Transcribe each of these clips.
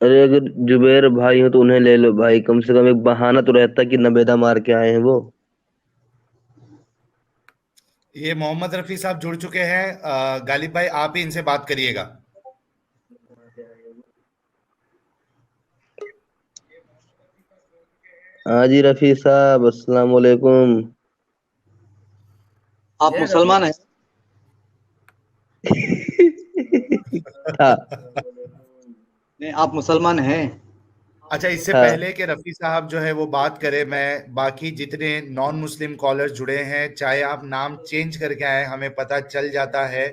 अरे अगर जुबैर भाई हो तो उन्हें ले लो भाई, कम से कम एक बहाना तो रहता कि नवेदा मार के आए हैं वो। ये मोहम्मद रफी साहब जुड़ चुके हैं। गालिब भाई आप ही इनसे बात करिएगा। हाँ जी रफी साहब, अस्सलाम वालेकुम। आप मुसलमान हैं? था। नहीं, आप मुसलमान हैं? अच्छा, इससे था। पहले कि रफी साहब जो है वो बात करें, मैं बाकी जितने नॉन मुस्लिम कॉलर्स जुड़े हैं, चाहे आप नाम चेंज करके आए हमें पता चल जाता है।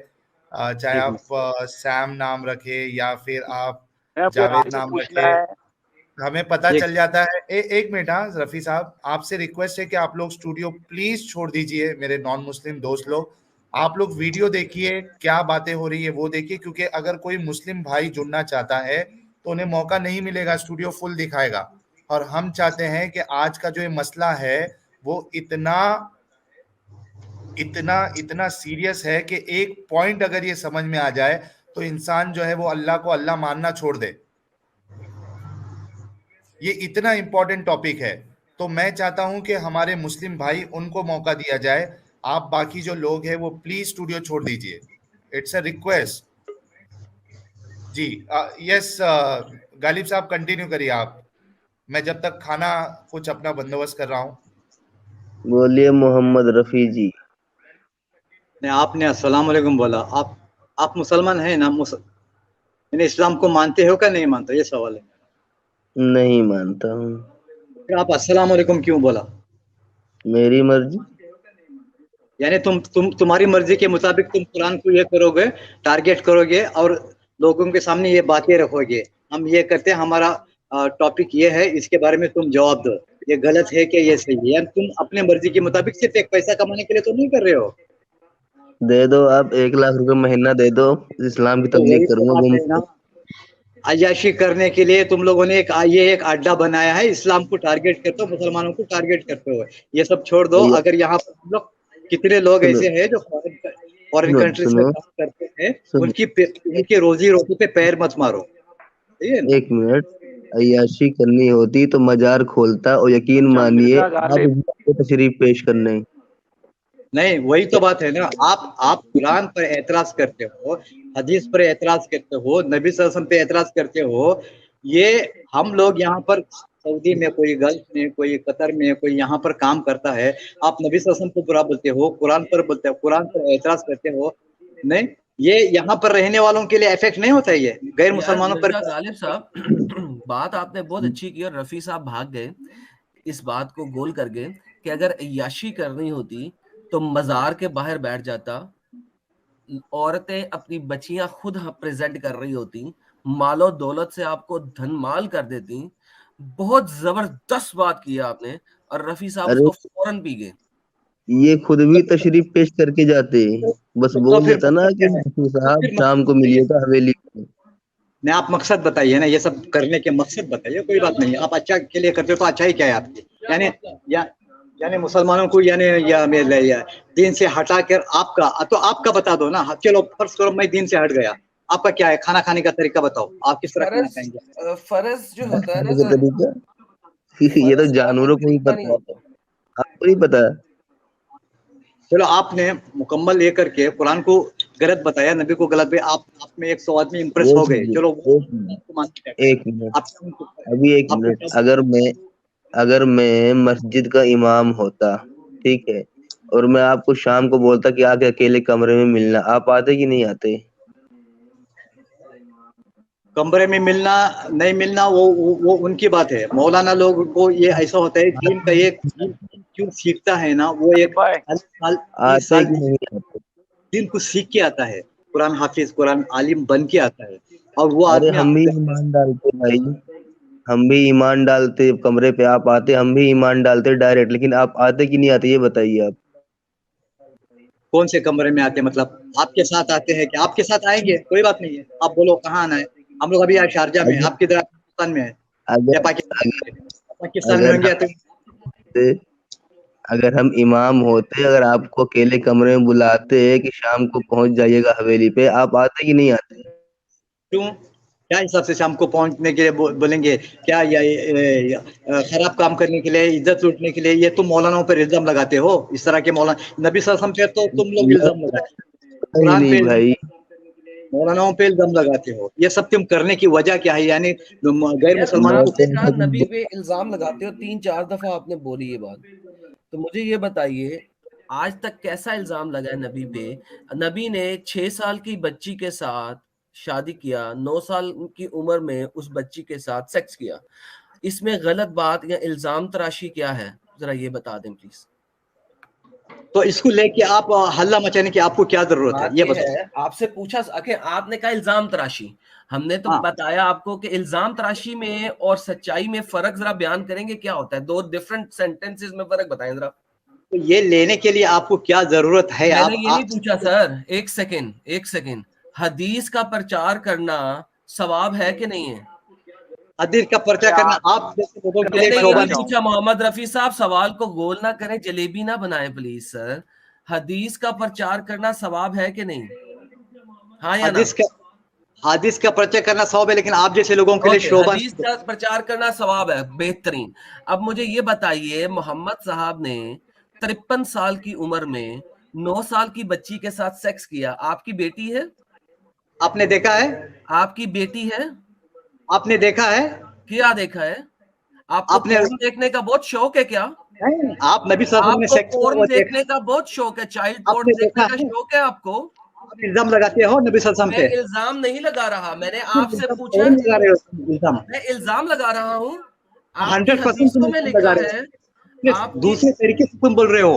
चाहे ठीक है। आप सैम नाम रखे या फिर आप मैं अपने जावेद भाई से नाम पूछना रखे, है। हमें पता एक चल जाता है। एक मिनट, हाँ रफी साहब, आपसे रिक्वेस्ट है कि आप लोग स्टूडियो प्लीज छोड़ दीजिए। मेरे नॉन मुस्लिम दोस्त लोग, आप लोग वीडियो देखिए, क्या बातें हो रही है वो देखिए, क्योंकि अगर कोई मुस्लिम भाई जुड़ना चाहता है तो उन्हें मौका नहीं मिलेगा, स्टूडियो फुल दिखाएगा। और हम चाहते हैं कि आज का जो ये मसला है वो इतना इतना इतना सीरियस है कि एक पॉइंट अगर ये समझ में आ जाए तो इंसान जो है वो अल्लाह को अल्लाह मानना छोड़ दे। ये इतना इंपॉर्टेंट टॉपिक है। तो मैं चाहता हूं कि हमारे मुस्लिम भाई उनको मौका दिया जाए। आप बाकी जो लोग हैं वो प्लीज स्टूडियो छोड़ दीजिए। It's a request. जी। यस। गालिब साहब कंटिन्यू करिए आप, मैं जब तक खाना कुछ अपना बंदोबस्त कर रहा हूँ। बोलिए मोहम्मद रफी जी। ने आपने अस्सलाम वालेकुम बोला। आप मुसलमान हैं ना? यानी इस्लाम को मानते हो क्या नहीं मानते, ये सवाल है। नहीं मानता हूँ। फिर आप अस्सलाम वालेकुम क्यों बोला? मेरी मर्जी। यानी तुम्हारी मर्जी के मुताबिक तुम कुरान को ये करोगे, टारगेट करोगे और लोगों के सामने ये बातें रखोगे। हम ये करते हैं, हमारा टॉपिक ये है, इसके बारे में तुम जवाब दो। ये गलत है कि ये सही है? यानी तुम अपने मर्जी के मुताबिक सिर्फ एक पैसा कमाने के लिए तो नहीं कर रहे हो। दे दो, आप 1 लाख रुपए महीना दे दो, इस्लाम की तो तबलीग वही तो करूंगा बात घूम है ना। के। अय्याशी करने के लिए तुम लोगों ने ये एक अड्डा बनाया है, इस्लाम को टारगेट करते हो, मुसलमानों को टारगेट करते हो। ये सब छोड़ दो। भैया अगर यहाँ पर हम लोग, कितने लोग सुनो ऐसे हैं जो फॉरेन सुनो कंट्रीज में सुनो काम करते हैं, सुनो। उनकी रोजी रोटी पे पैर मत मारो। ठीक है ना? 1 मिनट। अय्याशी करनी होती तो मजार खोलता, और यकीन अच्छा मानिए मिर्जा आप गालिब। इस बात को तशरीफ पेश करने। नहीं, वही तो बात है ना। आप कुरान पर एतराज करते हो, हदीस पर एतराज करते हो, नबी सल्लल्लाहु अलैहि वसल्लम पे एतराज करते हो। ये हम लोग यहाँ पर सऊदी में, कोई गल्फ में, कोई कतर में, कोई यहाँ पर काम करता है, आप नबी सल्लल्लाहु अलैहि वसल्लम को बुरा बोलते हो, कुरान पर बोलते हो, कुरान पर एतराज करते हो। नहीं, ये यहाँ पर रहने वालों के लिए इफेक्ट नहीं होता है, ये गैर यार मुसलमानों पर। मिर्जा गालिब साहब बात आपने बहुत अच्छी की और रफी साहब भाग गए इस बात को गोल कर गए कि अगर अय्याशी करनी होती तो मजार के बाहर बैठ जाता, औरतें अपनी बच्चियां खुद प्रेजेंट कर रही होती, मालो दौलत से आपको धनमाल कर देती। बहुत जबरदस्त बात की है आपने, और रफी साहब अरे उसको फौरन पी गए। ये खुद भी तशरीफ पेश करके जाते, बस तो बोल फिर देता ना मतलब कि क्या है? रफी तो साहब फिर शाम को मतलब मिलिएगा हवेली में। नहीं, आप मकसद बताइए ना, ये सब करने के मकसद बताइए। कोई बात नहीं, आप अच्छा के लिए करते हो तो अच्छा ही क्या है आपकी। यानी या यानी मुसलमानों को, यानी या दीन से हटा कर आपका बता दो ना। चलो फर्ज करो मैं दीन से हट गया, आपका क्या है? खाना खाने का तरीका बताओ, आप किस तरह खाना फर्ज खाएंगे? फर्ज जो होता है ना खाने का सर, तरीका ये तो फर्ज का कोई जानवरों को ही तरीका नहीं पता होता। है, आपको नहीं पता। चलो, आपने मुकम्मल लेकर के कुरान को गलत बताया, नबी को गलत बताया, आप में 100 आदमी इंप्रेस हो एक गए। चलो, मिनट, वो एक मिनट, आपको मानते हैं। एक मिनट। आपको अभी एक आपको मिनट। क्या? अगर मैं मस्जिद का इमाम होता, ठीक है, और मैं आपको शाम को बोलता कि आके अकेले कमरे में मिलना, आप आते कि नहीं आते? कमरे में मिलना नहीं मिलना, वो उनकी बात है। मौलाना लोग को ये ऐसा होता है, दीन क्यों सीखता है ना, वो गालिब एक भाई। साल 30 आते साल कि नहीं आते? दीन को सीख के आता है। कुरान हाफिज, कुरान आलिम बन के आता है। और वो अरे आदमी हम भी ईमान डालते भाई, हम भी ईमान डालते कमरे पे, आप आते, हम भी ईमान डालते डायरेक्ट, लेकिन आप आते कि नहीं आते ये बताइए आप। कौन से कमरे में आते हैं? मतलब आपके साथ आते हैं? क्या आपके साथ आएंगे? कोई बात नहीं है, आप बोलो कहाँ आना है। हम लोग अभी यहाँ शारजा में हैं, अगर आप किधर? पाकिस्तान में है या अगर पाकिस्तान में? पाकिस्तान में अगर होंगे तो हम अगर हम इमाम होते, अगर आपको अकेले कमरे में बुलाते कि शाम को पहुंच जाइएगा हवेली पे, आप आते कि नहीं आते? क्यों? क्या हिसाब से शाम को पहुंचने के लिए बोलेंगे? क्या ये खराब काम करने के लिए, इज्जत लूटने के लिए? ये तुम मौलानाओं पर इल्जाम लगाते हो, इस तरह के मौलाना। नबी सल्लल्लाहु अलैहि वसल्लम पे तो तुम लोग इल्जाम लगाते हो, कुरान पे भाई मौलानाओं पे इल्जाम लगाते हो। ये सब तुम करने की वजह क्या है? यानी गैर मुसलमानों आपने कहा नबी पे इल्जाम लगाते हो, 3-4 दफा आपने बोली ये बात। तो मुझे ये बताइए आज तक कैसा इल्जाम लगा है नबी पे? नबी ने 6 साल की बच्ची के साथ शादी किया, 9 साल की उम्र में उस बच्ची के साथ सेक्स किया। इसमें गलत बात या इल्जाम तराशी क्या है, जरा ये बता दें प्लीज। तो इसको लेके आप हल्ला मचाने की आपको क्या जरूरत है? ये बताओ। है आपसे पूछा, आपने कहा इल्जाम तराशी, हमने तो बताया आपको कि इल्जाम तराशी में और सच्चाई में फर्क जरा बयान करेंगे क्या होता है? 2 डिफरेंट सेंटेंसेस में फर्क बताएं जरा। तो ये लेने के लिए आपको क्या जरूरत है? मैंने ये नहीं पूछा सर, एक सेकंड। हदीस का प्रचार करना सवाब है कि नहीं है? हदीस का प्रचार करना आप जैसे लोगों के लिए मैंने ये शोभा नहीं पूछा। मोहम्मद रफी साहब सवाल को गोल ना करें, जलेबी ना बनाए प्लीज सर। हदीस का प्रचार करना सवाब है कि नहीं? हाँ या ना? हदीस का प्रचार करना सवाब है, लेकिन आप जैसे लोगों के लिए शोभा। हदीस का प्रचार करना सवाब है, बेहतरीन। अब मुझे ये बताइए, मोहम्मद साहब ने 53 साल की उम्र में 9 साल की बच्ची के साथ सेक्स किया। आपकी बेटी है? आपने देखा है? आपकी बेटी है? आपने देखा है? क्या देखा है? आपको पोर्न देखने का बहुत शौक है क्या? नहीं, आप नबी सल्लल्लाहु अलैहि वसल्लम ने सेक्स पोर्न देखने का बहुत शौक है, चाइल्ड पोर्न देखने का शौक है आपको? आप इल्जाम लगाते हो नबी सल्लल्लाहु अलैहि वसल्लम पे। मैं इल्जाम नहीं लगा रहा, मैंने आपसे पूछा। लगा रहे हो इल्जाम। मैं इल्जाम लगा रहा हूँ। 100% में लिखा है। दूसरे तरीके से तुम बोल रहे हो,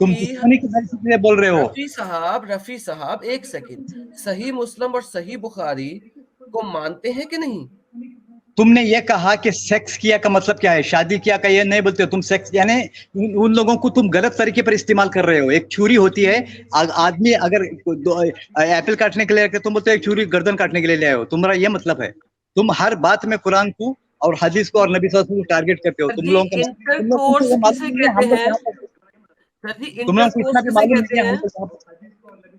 तुम दुश्मनी की वजह से बोल रहे हो। रफी साहब एक सेकंड, सही मुस्लिम और सही बुखारी को मानते हैं कि नहीं? तुमने ये कहा कि सेक्स किया का मतलब क्या है? शादी किया का ये नहीं बोलते हो तुम। सेक्स यानी उन लोगों को तुम गलत तरीके पर इस्तेमाल कर रहे हो। एक छुरी होती है, आदमी अगर एप्पल काटने के लिए तुम बोलते हो एक छुरी गर्दन काटने के लिए ले आए हो। तुम्हारा ये मतलब है? तुम हर बात में कुरान को और हदीस को और नबी सल्लल्लाहु अलैहि वसल्लम को टारगेट करते हो। तुम लोगों को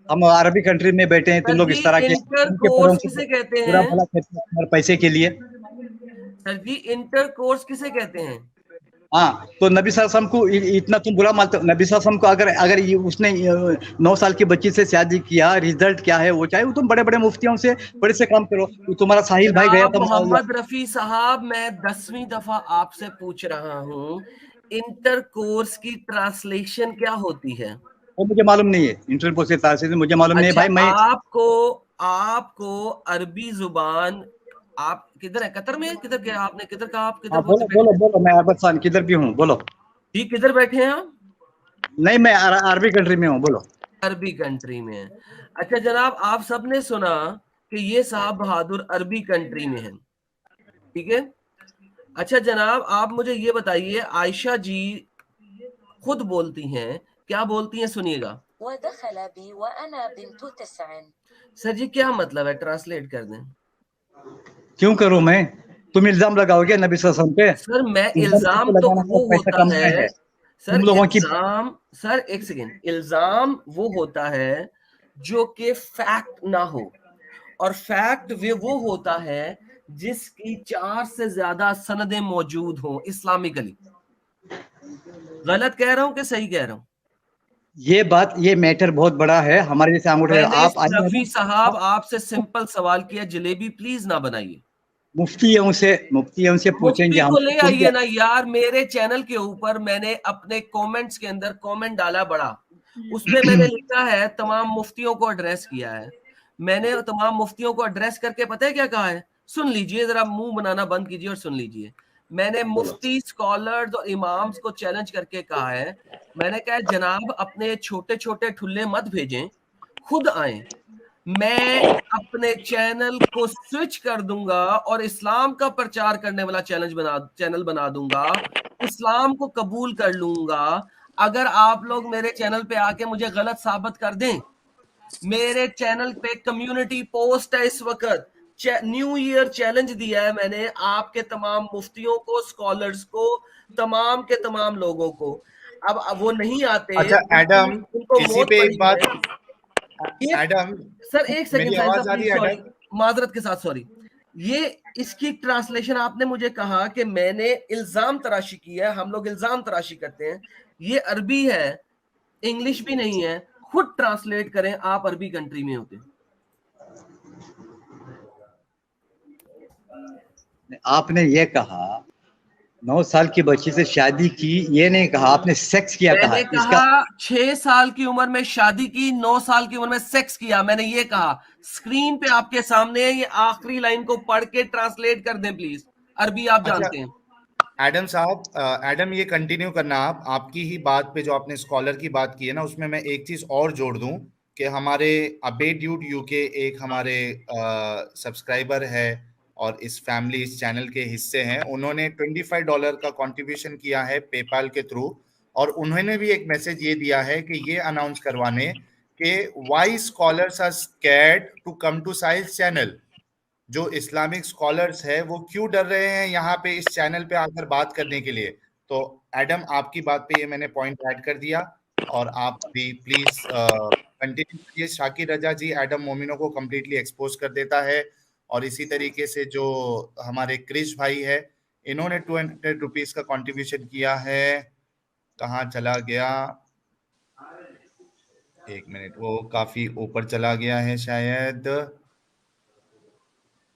हम अरबी कंट्री में बैठे हैं, तुम लोग इस तरह के पूरा भला पैसे के लिए। सर जी इंटरकोर्स किसे कहते हैं? हाँ, तो नबी सल्लल्लाहु अलैहि वसल्लम को इतना तुम बुरा मानते हो? नबी सल्लल्लाहु अलैहि वसल्लम को अगर उसने 9 साल की बच्ची से शादी किया, रिजल्ट क्या है वो? चाहे वो तुम बड़े बड़े मुफ्तियों से बड़े से काम करो। तो तुम्हारा साहिल भाई गया था मोहम्मद रफी साहब, मैं 10वीं दफा आपसे पूछ रहा हूँ, इंटरकोर्स की ट्रांसलेशन क्या होती है? वो मुझे मालूम नहीं है। इंटरकोर्स की ट्रांसलेशन मुझे मालूम नहीं है भाई। मैं आपको अरबी जुबान, आप किधर है? कतर में? किधर गया आपने? किधर कहा आप? किधर? बोलो मैं अरबस्तान किधर भी हूँ, बोलो। ठीक, किधर बैठे हैं आप? नहीं, मैं अरबी कंट्री में हूँ, बोलो। अरबी कंट्री में है। अच्छा जनाब, आप सबने सुना कि ये साहब बहादुर अरबी कंट्री में है, ठीक है? अच्छा जनाब, आप मुझे ये बताइए, आयशा जी खुद बोलती हैं, क्या बोलती हैं? सुनिएगा। सर जी क्या मतलब है? ट्रांसलेट कर दें। क्यों करूं मैं? तुम इल्जाम लगाओगे नबी सल्लल्लाहु अलैहि वसल्लम पे? सर मैं इल्जाम तो वो होता है सर, इल्जाम सर एक सेकेंड, इल्जाम वो होता है जो कि फैक्ट ना हो, और फैक्ट वो होता है जिसकी 4 से ज्यादा सनदें मौजूद हो इस्लामिकली। गलत कह रहा हूं कि सही कह रहा हूं? ये मैटर बहुत बड़ा है हमारे जैसे अंगूठे। आप रफी साहब आपसे सिंपल सवाल किया, जलेबी प्लीज ना बनाइए। मुफ्तियों से पूछेंगे हम। ले आइए ना यार, मेरे चैनल के ऊपर मैंने अपने कमेंट्स के अंदर कमेंट डाला बड़ा, उसमें मैंने लिखा है तमाम मुफ्तियों को एड्रेस किया है। मैंने तमाम मुफ्तियों को एड्रेस करके पता है क्या कहा है? सुन लीजिए, जरा मुंह बनाना बंद कीजिए और सुन लीजिए। मैंने मुफ्ती, स्कॉलर्स और इमाम्स को चैलेंज करके कहा है, मैंने कहा जनाब अपने छोटे छोटे ठुल्ले मत भेजें, खुद आए, मैं अपने चैनल को स्विच कर दूंगा और इस्लाम का प्रचार करने वाला चैनल बना दूंगा, इस्लाम को कबूल कर लूंगा। अगर आप लोग मेरे चैनल पे आके मुझे गलत साबित कर दें, मेरे चैनल पे कम्युनिटी पोस्ट है इस वक्त, न्यू ईयर चैलेंज दिया है मैंने आपके तमाम मुफ्तियों को, स्कॉलर्स को, तमाम के तमाम लोगों को। अब वो नहीं आते। अच्छा एडम, इसी पे एक बात। एडम सर एक सेकंड, माजरत के साथ सॉरी, ये इसकी ट्रांसलेशन आपने मुझे कहा कि मैंने इल्जाम तराशी की है, हम लोग इल्जाम तराशी करते हैं, ये अरबी है, इंग्लिश भी नहीं है, खुद ट्रांसलेट करें, आप अरबी कंट्री में होते। आपने ये कहा 9 साल की बच्ची से शादी की, ये नहीं कहा, आपने सेक्स किया कहा। मैंने इसका कहा 6 साल की उम्र में शादी की, 9 साल की उम्र में सेक्स किया, मैंने ये कहा। स्क्रीन पे आपके सामने है, ये आखिरी लाइन को पढ़ के ट्रांसलेट कर दें प्लीज, अरबी आप जानते हैं। एडम साहब, एडम ये कंटिन्यू करना, आप आपकी ही बात पे जो आपने स्कॉलर की बात की है ना, उसमें मैं एक चीज और जोड़ दूं कि हमारे अबे ड्यूड यूके एक हमारे सब्सक्राइबर है और इस फैमिली, इस चैनल के हिस्से हैं। उन्होंने $25 का कंट्रीब्यूशन किया है पेपाल के थ्रू, और उन्होंने भी एक मैसेज ये दिया है कि ये अनाउंस करवाने कि why scholars are scared to come to Sahil's channel. जो इस्लामिक स्कॉलर्स है वो क्यों डर रहे हैं यहाँ पे इस चैनल पे आकर बात करने के लिए। तो एडम, आपकी बात पे ये मैंने पॉइंट ऐड कर दिया, और आप भी प्लीज कंटिन्यू करिए। शाकिर रजा जी एडम मोमिनो को कंप्लीटली एक्सपोज कर देता है, और इसी तरीके से जो हमारे क्रिश भाई है, इन्होंने ₹200 का कंट्रीब्यूशन किया है। कहाँ चला गया, एक मिनट, वो काफी ऊपर चला गया है शायद।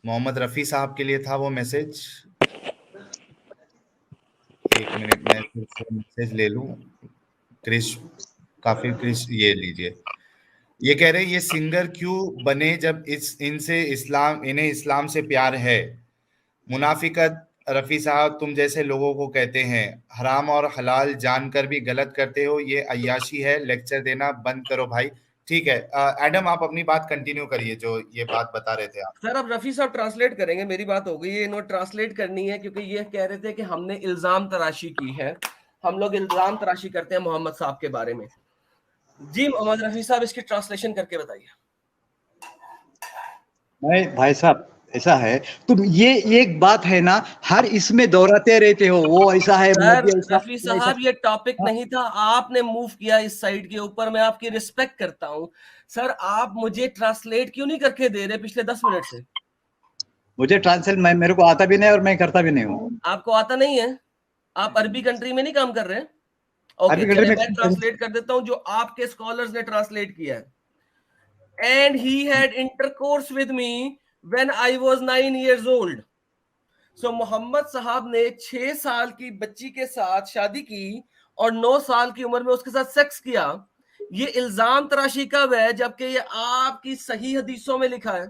मोहम्मद रफी साहब के लिए था वो मैसेज, एक मिनट मैं फिर से मैसेज ले लूं। क्रिश, क्रिश, ये लीजिए। ये कह रहे हैं ये सिंगर क्यों बने जब इन्हें इस्लाम से प्यार है। मुनाफिकत रफी साहब, तुम जैसे लोगों को कहते हैं, हराम और हलाल जानकर भी गलत करते हो, ये अय्याशी है, लेक्चर देना बंद करो भाई। ठीक है एडम, आप अपनी बात कंटिन्यू करिए, जो ये बात बता रहे थे आप। सर अब रफी साहब ट्रांसलेट करेंगे, मेरी बात हो गई है, इन्होंने ट्रांसलेट करनी है, क्योंकि ये कह रहे थे कि हमने इल्जाम तराशी की है, हम लोग इल्जाम तराशी करते हैं मोहम्मद साहब के बारे में। जी मोहम्मद रफी साहब, इसकी ट्रांसलेशन करके बताइए। नहीं भाई साहब, ऐसा है, तुम ये एक बात है ना, हर इसमें दोहराते रहते हो, वो ऐसा है, मोदी ऐसा, रफी साहब ये टॉपिक नहीं था, आपने मूव किया इस साइड के ऊपर, मैं आपकी रिस्पेक्ट करता हूं सर, आप मुझे ट्रांसलेट क्यों नहीं करके दे रहे पिछले 10 मिनट से? मुझे ट्रांसलेट मेरे को आता भी नहीं और मैं करता भी नहीं हूँ। आपको आता नहीं है? आप अरबी कंट्री में नहीं काम कर रहे? ओके, मैं ट्रांसलेट कर देता हूं जो आपके स्कॉलर्स ने ट्रांसलेट किया है। And he had intercourse with me when I was 9 years old. So Mohammad साहब ने 6 साल की बच्ची के साथ शादी की और 9 साल की उम्र में उसके साथ सेक्स किया। ये इल्जाम तराशी कब है, जबकि ये आपकी सही हदीसों में लिखा है।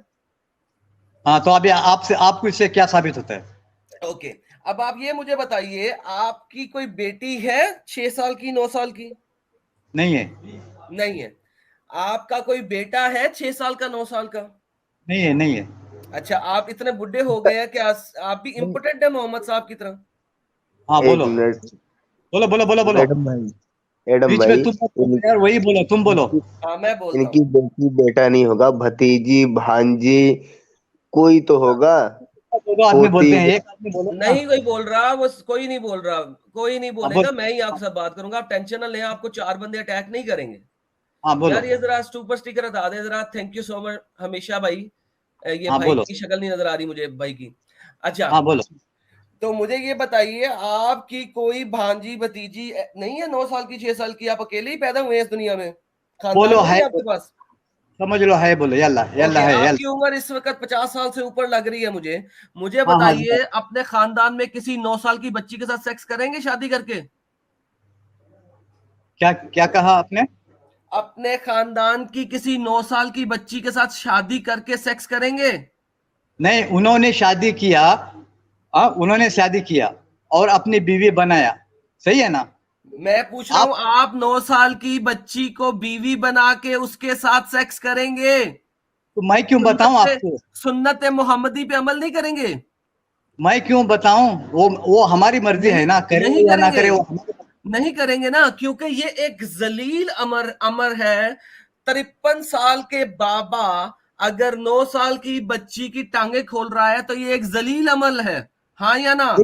हाँ, तो अभी आपको इससे क्या साबित होता है? ओके, अब आप ये मुझे बताइए, आपकी कोई बेटी है 6 साल की, 9 साल की? नहीं है। नहीं है। आपका कोई बेटा है 6 साल का, 9 साल का? नहीं है, नहीं है। अच्छा, आप इतने बुढ़े हो गए हैं कि आप भी इम्पोर्टेंट है मोहम्मद साहब की तरह? हाँ बोलो बोलो बोलो बोलो बोलो। एडम बीच भाई, में तुम यार वही बोलो, तुम बोलो। हाँ मैं बोलता हूँ। इनकी बेटी बेटा नहीं होगा, भतीजी भांजी कोई तो होगा। दो आदमी बोलते हैं, एक आदमी बोलो। नहीं कोई बोल रहा, वो कोई नहीं बोल रहा, कोई नहीं बोलेगा, मैं ही आपसे बात करूंगा, आप टेंशन ना लें, आपको 4 बंदे अटैक नहीं करेंगे। हाँ बोलो यार ये जरा सुपर स्टिकर हटा दे जरा, थैंक यू सो मच हमेशा भाई। ये हाँ, भाई बोलो। की शक्ल नहीं नजर आ रही मुझे भाई की। अच्छा हाँ बोलो। तो मुझे ये बताइए, आपकी कोई भांजी भतीजी नहीं है 9 साल की, 6 साल की? आप अकेले ही पैदा हुए हैं इस दुनिया में, खानदान बोलो नहीं है, है आपके पास? समझ लो है, बोलो यल्ला यल्ला है आपकी यल्ला। उम्र इस वक्त 50 साल से ऊपर लग रही है मुझे हाँ, हाँ, बताइए, अपने खानदान में किसी 9 साल की बच्ची के साथ सेक्स करेंगे शादी करके? क्या क्या कहा आपने? अपने खानदान की किसी 9 साल की बच्ची के साथ शादी करके सेक्स करेंगे? नहीं, उन्होंने शादी किया, उन्होंने शादी किया और अपनी बीवी बनाया, सही है ना? मैं पूछ रहा हूं, आप 9 साल की बच्ची को बीवी बना के उसके साथ सेक्स करेंगे? तो मैं क्यों बताऊं आपको? सुन्नत मोहम्मदी पे अमल नहीं करेंगे? मैं क्यों बताऊं? वो हमारी मर्जी है ना, करे या ना करे, वो नहीं करेंगे ना, क्योंकि ये एक जलील अमर है। 53 साल के बाबा अगर 9 साल की बच्ची की टांगे खोल रहा है तो ये एक जलील अमल है, हाँ या ना?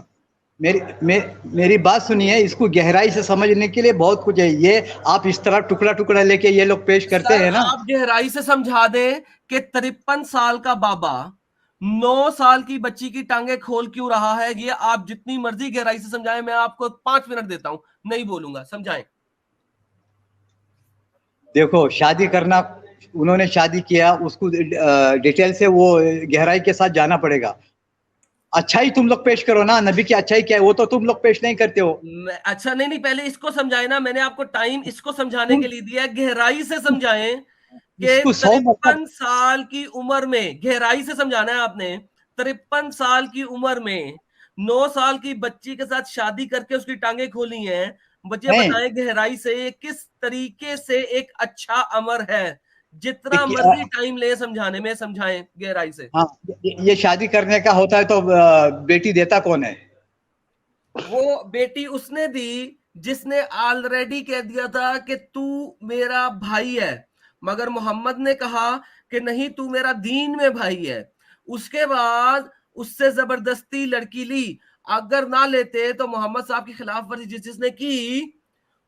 मेरी बात सुनिए, इसको गहराई से समझने के लिए बहुत कुछ है। ये आप इस तरह टुकड़ा टुकड़ा लेके ये लोग पेश करते हैं ना। आप गहराई से समझा दें कि 53 साल का बाबा 9 साल की बच्ची की टांगे खोल क्यों रहा है? ये आप जितनी मर्जी गहराई से समझाएं, मैं आपको 5 मिनट देता हूं, नहीं बोलूंगा, समझाएं। देखो, शादी करना, उन्होंने शादी किया, उसको डिटेल से वो गहराई के साथ जाना पड़ेगा। अच्छाई तुम लोग पेश करो ना, नबी की अच्छाई क्या है वो तो तुम लोग पेश नहीं करते हो। अच्छा, नहीं, पहले इसको समझाएं ना, मैंने आपको टाइम इसको समझाने के लिए दिया है, गहराई से समझाएं कि इसको 100 53 साल की उम्र में, गहराई से समझाना है आपने, 53 साल की उम्र में 9 साल की बच्ची के साथ शादी करके उसकी टांगे खोली हैं। मुझे नहीं, बताएं गहराई से ये किस तरीके से एक अच्छा अमर है। जितना मर्जी टाइम ले समझाने में, समझाएं गहराई से। हाँ, ये शादी करने का होता है तो बेटी देता कौन है? वो बेटी उसने दी जिसने ऑलरेडी कह दिया था कि तू मेरा भाई है, मगर मोहम्मद ने कहा कि नहीं, तू मेरा दीन में भाई है। उसके बाद उससे जबरदस्ती लड़की ली। अगर ना लेते तो मोहम्मद साहब की खिलाफ वर्जी जिसने की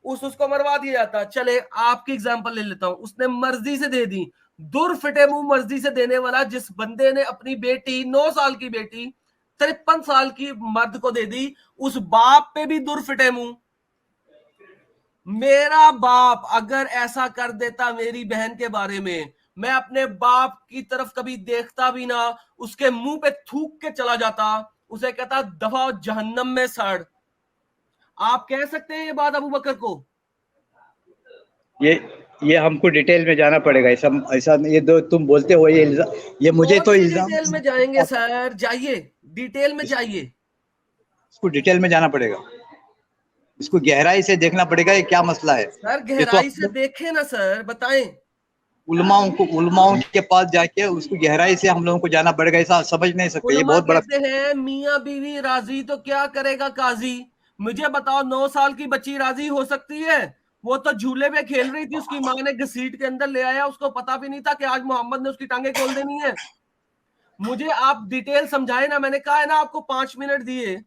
उसको मरवा दिया जाता। चले आपकी एग्जांपल ले लेता हूं, उसने मर्जी से दे दी, दुर फिटे मुंह मर्जी से देने वाला जिस बंदे ने अपनी बेटी 9 साल की बेटी 53 साल की मर्द को दे दी, उस बाप पे भी दुर फिटे मुंह। मेरा बाप अगर ऐसा कर देता मेरी बहन के बारे में, मैं अपने बाप की तरफ कभी देखता भी ना, उसके मुंह पे थूक के चला जाता, उसे कहता दफा जहन्नम में सड़। आप कह सकते हैं ये बात अबू बकर को? ये हमको डिटेल में जाना पड़ेगा। ऐसा ऐसा ये दो तुम बोलते हो, ये मुझे तो इल्जाम। डिटेल में जाएंगे सर, जाइए डिटेल में जाइए। इसको डिटेल में जाना पड़ेगा, इसको गहराई से देखना पड़ेगा, ये क्या मसला है। सर ये तो गहराई से देखें ना सर, बताएं। उलमाओं के पास जाके उसको गहराई से हम लोगों को जाना पड़ेगा, ऐसा समझ नहीं सकते। ये उलमा बहुत बड़ा। कहते हैं मियां बीवी राजी तो क्या करेगा काजी। मुझे बताओ 9 साल की बच्ची राजी हो सकती है? वो तो झूले पे खेल रही थी, उसकी मां ने घसीट के अंदर ले आया, उसको पता भी नहीं था कि आज मोहम्मद ने उसकी टांगे खोल देनी है। मुझे आप डिटेल समझाएं ना, मैंने कहा है ना आपको 5 मिनट दिए,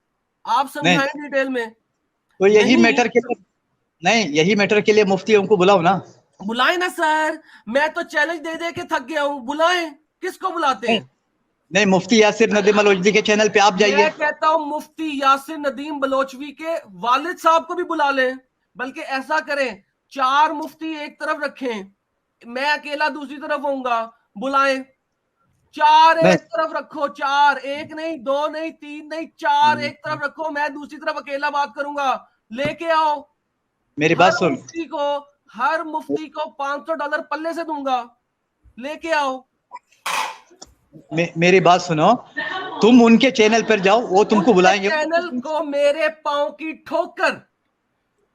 आप समझाएं डिटेल में। तो यही नहीं, मैटर के लिए, नहीं, यही मैटर के लिए मुफ्ती उनको बुलाओ ना। बुलाए ना सर, मैं तो चैलेंज दे दे के थक गया हूं, बुलाएं। किसको बुलाते नहीं, हैं? नहीं, मुफ्ती यासिर नदीम अलवजदी के चैनल पे आप जाइए। मैं कहता हूं मुफ्ती यासिर नदीम बलोचवी के वालिद साहब को भी बुला लें, बल्कि ऐसा करें 4 मुफ्ती एक तरफ रखें, मैं अकेला दूसरी तरफ होऊंगा, बुलाएं। 4 नहीं, एक तरफ रखो, 4, 1 नहीं, 2 नहीं, 3 नहीं, 4 एक तरफ रखो, मैं दूसरी तरफ अकेला बात करूंगा। लेके आओ। मेरी बात हर सुन। मुफ्ती को हर मुफ्ती को $500 पल्ले से दूंगा, लेके आओ। मेरी बात सुनो, तुम उनके चैनल पर जाओ, वो तुमको बुलाएंगे। चैनल को मेरे पांव की ठोकर।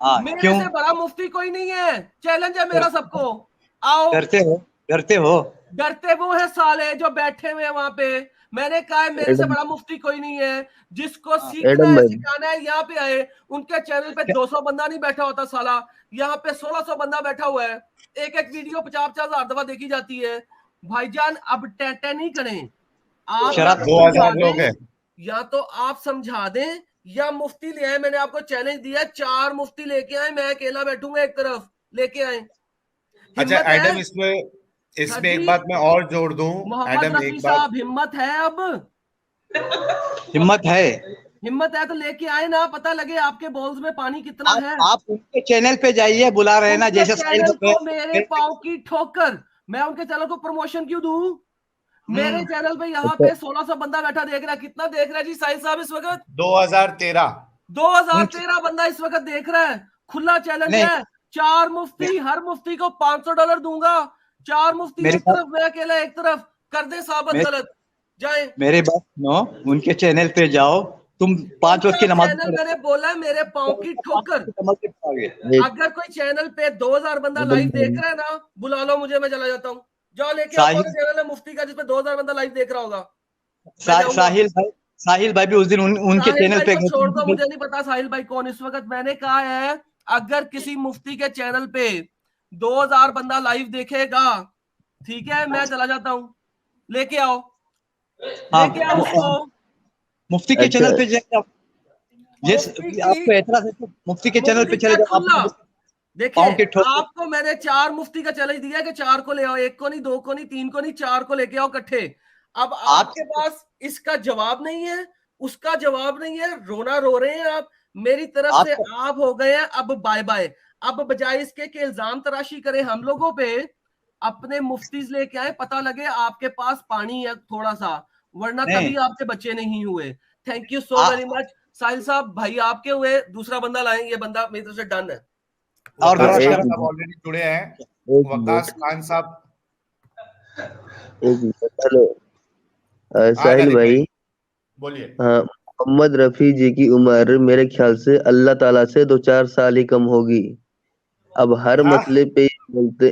हाँ, मेरे क्यों से बड़ा मुफ्ती कोई नहीं है, चैलेंज है मेरा सबको। आओ। डरते हो? डरते हो? डरते वो है साले जो बैठे हुए हैं वहां पे। मैंने कहा है मेरे से एडम बड़ा मुफ्ती कोई नहीं है, जिसको सीखना एडम है भाई, सिखाना है यहाँ पे आए। उनके चैनल पे 200 बंदा नहीं बैठा होता साला, यहाँ पे 1600 बंदा बैठा हुआ है। एक एक वीडियो 50-50 हजार दफा देखी जाती है। भाईजान अब टेटे नहीं करें, आप या शराब तो 2000 समझा लोग दें, हैं। या तो आप समझा दें या मुफ्ती ले आए। मैंने आपको चैलेंज दिया, 4 मुफ्ती लेके आए, मैं अकेला बैठूंगा एक तरफ, लेके आए। अच्छा हिम्मत है? एडम, इसमें इसमें एक हाजी बात मैं और जोड़ दूं। मोहम्मद एडम रफी एक बात, साहब, हिम्मत है? अब हिम्मत है? हिम्मत है तो लेके आए ना, पता लगे आपके बॉल्स में पानी कितना है। आप उनके चैनल पे जाइए, बुला रहे हैं ना, उनके जैसे चैनल को मेरे पाँव की ठोकर, मैं उनके चैनल को प्रमोशन क्यों दूं? मेरे चैनल पे यहाँ पे 1600 बंदा बैठा देख रहा है। कितना देख रहा है जी साहिल साहब इस वक्त? 2013। 2013 बंदा इस वक्त देख रहा है। खुला चैलेंज नहीं, है, 4 मुफ्ती, हर मुफ्ती को $500 दूंगा। 4 मुफ्ती मेरी एक बात तरफ, मैं अकेला एक तरफ, कर दे साबित मे, गलत, जाए। मेरी बात सुनो, उनके चैनल पे जाओ, तुम 5 वक्त उनका की नमाज चैनल मैंने बोला है मेरे पाँव की ठोकर। पढ़ोगे। एक अगर कोई चैनल पे 2000 बंदा एडम लाइव देख भाई, रहा है ना, बुला लो मुझे, मैं चला जाता हूँ। जाओ लेके आओ, कौन साहिल चैनल है मुफ्ती का जिसपे 2000 बंदा लाइव देख रहा होगा? मैं जाऊंगा। साहिल भाई भी उस दिन उनके साहिल चैनल भाई पे को गए छोड़ दो, थे। मुझे नहीं पता साहिल भाई कौन इस वक्त। मैंने कहा है अगर किसी मुफ्ती के चैनल पे 2000 बंदा लाइव देखेगा, ठीक है, मैं चला जाता हूँ। लेके आओ, हाँ, लेके आओ उसको। मुफ्ती के अच्छा चैनल पे जाइए। मुफ्ती की आपको एतराज है तो मुफ्ती के चैनल पे मुफ्ती चले का जाओ। खुला। आप पाँव देखें, के ठोकर। आपको मैंने 4 मुफ्ती का चैलेंज दिया कि 4 को ले आओ, 1 को नहीं, 2 को नहीं, 3 को नहीं, 4 को लेके आओ इकट्ठे। अब आपके पास इसका जवाब नहीं है, उसका जवाब नहीं है, रोना रो रहे हैं आप। मेरी तरफ से आप हो गए हैं अब बाय बाय। अब बजाय इसके कि इल्जाम तराशी करें हम लोगों पे, अपने मुफ्तीज लेके आए, पता लगे आपके पास पानी है थोड़ा सा, वरना कभी आपके बच्चे नहीं हुए। Thank you so very much Sahil साहब, भाई आपके हुए, दूसरा बंदा लाएं, ये बंदा मेरी तरफ से डन है। और ऑलरेडी जुड़े हैं वकास खान साहब। हेलो साहिल भाई, बोलिए। हाँ, मोहम्मद रफी जी की उम्र मेरे ख्याल से अल्लाह ताला से 2-4 साल ही कम होगी। अब हर मसले पे बोलते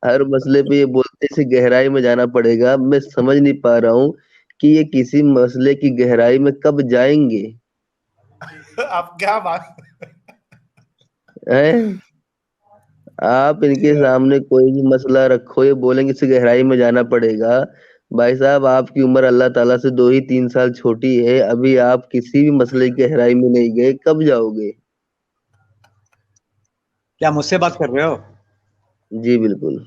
हर मसले पे ये बोलते इसे गहराई में जाना पड़ेगा। मैं समझ नहीं पा रहा हूँ कि ये किसी मसले की गहराई में कब जाएंगे। अब क्या बात है? आप इनके सामने कोई भी मसला रखो, ये बोलेंगे इसे गहराई में जाना पड़ेगा। भाई साहब, आपकी उम्र अल्लाह ताला से 2 ही 3 साल छोटी है, अभी आप किसी भी मसले की गहराई में नहीं गए, कब जाओगे? क्या मुझसे बात कर रहे हो? जी बिल्कुल।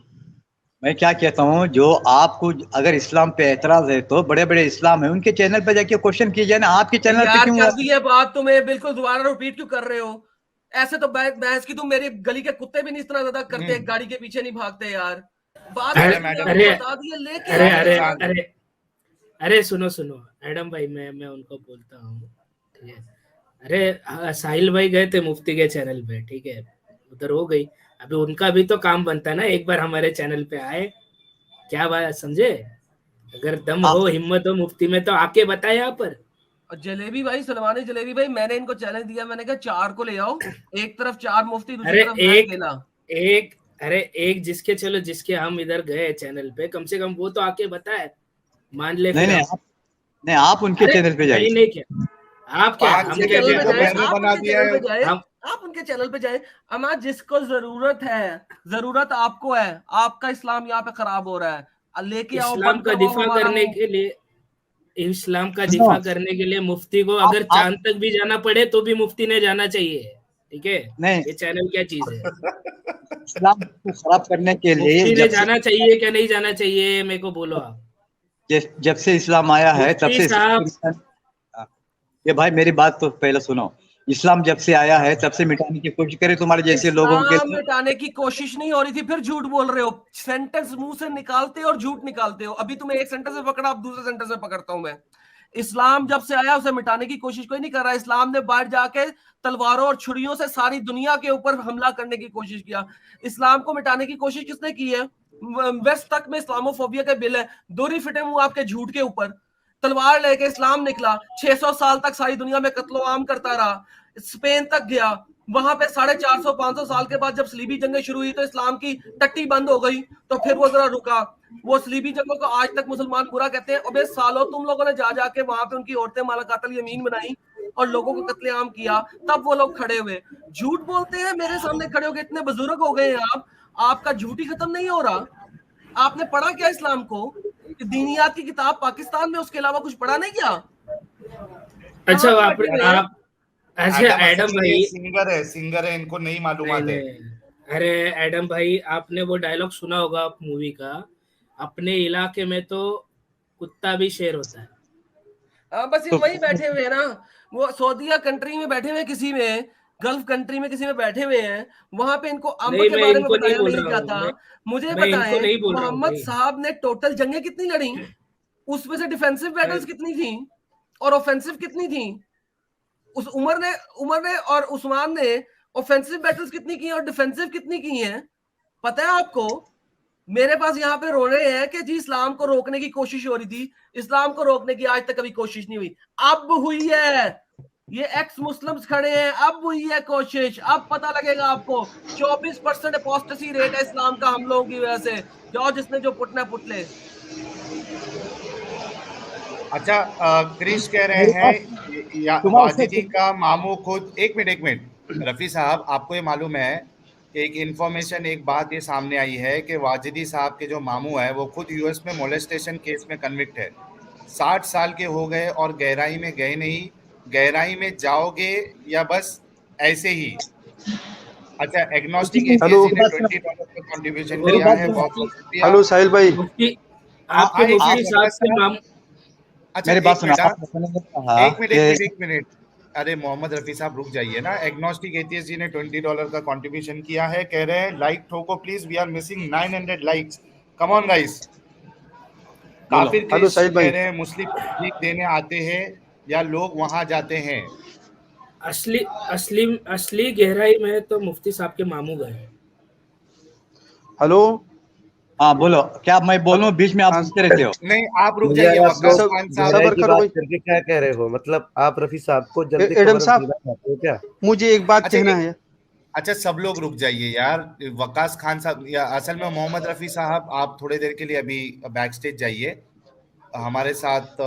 मैं क्या कहता हूँ, जो आपको अगर इस्लाम पे एतराज है तो बड़े बड़े इस्लाम है, उनके चैनल पे जाके क्वेश्चन कीजिए ना, आपके चैनल पे क्यों? कर दी है बात, तुम्हें बिल्कुल दोबारा रिपीट क्यों कर रहे हो? ऐसे तो बहस की तुम मेरी गली के कुत्ते भी नहीं इतना ज्यादा करते, गाड़ी के पीछे नहीं भागते यार। बात बता दिए लेके। अरे सुनो एडम भाई, मैं उनको बोलता हूँ, ठीक है? अरे साहिल भाई गए थे मुफ्ती के चैनल पे, ठीक है, उधर हो गई। अभी उनका भी तो काम बनता है ना, एक बार हमारे चैनल पे आए, क्या बात समझे? अगर दम हो, हिम्मत हो मुफ्ती में, तो आके बताए यहाँ पर। जलेबी भाई, सलमानी जलेबी भाई, मैंने इनको चैलेंज दिया, मैंने कहा 4 को ले आओ, एक तरफ 4 मुफ्ती, दूसरी तरफ एक जिसके, चलो जिसके हम इधर गए चैनल पे, कम से कम वो तो आके बताए, मान ले। नहीं, आप उनके चैनल पे जाइए। नहीं क्या आप क्या आप उनके चैनल पे जाए। अमा जिसको जरूरत आपको है, आपका इस्लाम यहाँ पे खराब हो रहा है, लेके आओ। इस्लाम का दिफा करने के लिए, इस्लाम का दिफा करने के लिए मुफ्ती को अगर चांद तक भी जाना पड़े तो भी मुफ्ती ने जाना चाहिए, ठीक है? नहीं, ये चैनल क्या चीज है? इस्लाम को खराब करने के लिए मुफ्ती ने जाना चाहिए क्या नहीं जाना चाहिए, मेरे को बोलो आप। जब से इस्लाम आया है तब से, ये भाई मेरी बात तो पहले सुनो। इस्लाम जब से आया है तब से मिटाने की कोशिश करे तुम्हारे जैसे लोगों के। मिटाने की कोशिश नहीं हो रही थी, फिर झूठ बोल रहे हो। सेंटेंस मुंह से निकालते हो और झूठ निकालते हो। अभी तुम्हें एक सेंटेंस में पकड़ा, अब दूसरे सेंटेंस में पकड़ता हूं मैं। इस्लाम जब से आया उसे मिटाने की कोशिश कोई नहीं कर रहा। इस्लाम ने बाहर जाके तलवारों और छुरियों से सारी दुनिया के ऊपर हमला करने की कोशिश किया। इस्लाम को मिटाने की कोशिश किसने की है? वेस्ट तक में इस्लामोफोबिया का बिल है, दोहरी फिटे मुंह आपके झूठ के ऊपर। तलवार लेके इस्लाम निकला, 600 साल तक सारी दुनिया में कत्लो आम करता रहा, स्पेन तक गया, वहां पे 450-500 साल के बाद जब सलीबी जंगें शुरू हुई तो इस्लाम की टट्टी बंद हो गई, तो फिर वो जरा रुका। वो सलीबी जंगों को आज तक मुसलमान बुरा कहते हैं। अबे सालों, तुम लोगों ने जा के वहां पे उनकी औरतें माला कातल यमीन बनाई और लोगों को कत्लेआम किया, तब वो लोग खड़े हुए झूठ बोलते हैं मेरे सामने खड़े हो गए। इतने बुजुर्ग हो गए हैं आप, आपका झूठ ही खत्म नहीं हो रहा। आपने पढ़ा क्या इस्लाम को? दीनियात की किताब पाकिस्तान में, उसके अलावा कुछ पढ़ा नहीं क्या? अच्छा आप अच्छा एडम भाई सिंगर है, इनको नहीं मालूम है। अरे एडम भाई, आपने वो डायलॉग सुना होगा मूवी का, अपने इलाके में तो कुत्ता भी शेर होता है। बस ये वही बैठे हुए हैं ना, वो सऊदीया कंट्री में बैठे हुए, किसी में गल्फ कंट्री में किसी में बैठे हुए हैं, वहां पे इनको अम्ब के बारे में बताया नहीं जाता। मुझे बताएं, मोहम्मद साहब ने टोटल जंगें कितनी लड़ी, उसमें से डिफेंसिव बैटल्स कितनी थी और ऑफेंसिव कितनी थी? उस उमर ने और उस्मान ने ऑफेंसिव बैटल्स कितनी की और डिफेंसिव कितनी की हैं, पता है आपको? मेरे पास यहाँ पे रो रहे हैं कि जी इस्लाम को रोकने की कोशिश हो रही थी। इस्लाम को रोकने की आज तक कभी कोशिश नहीं हुई, अब हुई है। ये एक्स मुस्लिम्स खड़े हैं, अब हुई है कोशिश, अब पता लगेगा आपको। 24% अपोस्टेसी रेट है इस्लाम का हम लोगों की वजह से। जाओ, जिसने जो पुटना पुट ले। अच्छा, क्रिश कह रहे हैं वाजिदी का मामू खुद, एक मिनट रफी साहब, आपको ये मालूम है एक इन्फॉर्मेशन, एक बात ये सामने आई है कि वाजिदी साहब के जो मामू है वो खुद यूएस में मोलेस्टेशन केस में कन्विक्ट है। 60 साल के हो गए और गहराई में गए नहीं। गहराई में जाओगे या बस ऐसे ही? अच्छा, एग्नोस्टिक एथियस्ट ने $20 का कंट्रीब्यूशन किया है, बहुत बहुत शुक्रिया। हेलो साहिल भाई, आपके मुफ्ती साहब के माम अच्छा मेरी बात सुना, एक मिनट। अरे मोहम्मद रफी साहब रुक जाइए ना। एग्नोस्टिक एथियस्ट जी ने $20 का कंट्रीब्यूशन किया है, कह रहे हैं लाइक ठोको please, we are missing 900 likes, come on guys. काफिर क्रिश्चियन कह रहे हैं मुस्लिम तबलीग देने आते हैं या लोग वहां जाते हैं। असली गहराई में तो मुफ्ती साहब के मामू गए। हेलो, हाँ बोलो, क्या मैं बोलूं बीच में आप सुनते रहते हो? नहीं आप रुक जाइए। वकास खान साहब सबर करो भाई। करके क्या कह रहे हो? मतलब आप रफी साहब को जल्दी एडम खबर साहब, देना चाहते हो क्या? मुझे एक बात अच्छा, कहना है। अच्छा सब लोग रुक जाइए यार। वकास खान साहब या असल में मोहम्मद रफी साहब, आप थोड़ी देर के लिए अभी बैक स्टेज जाइए। हमारे साथ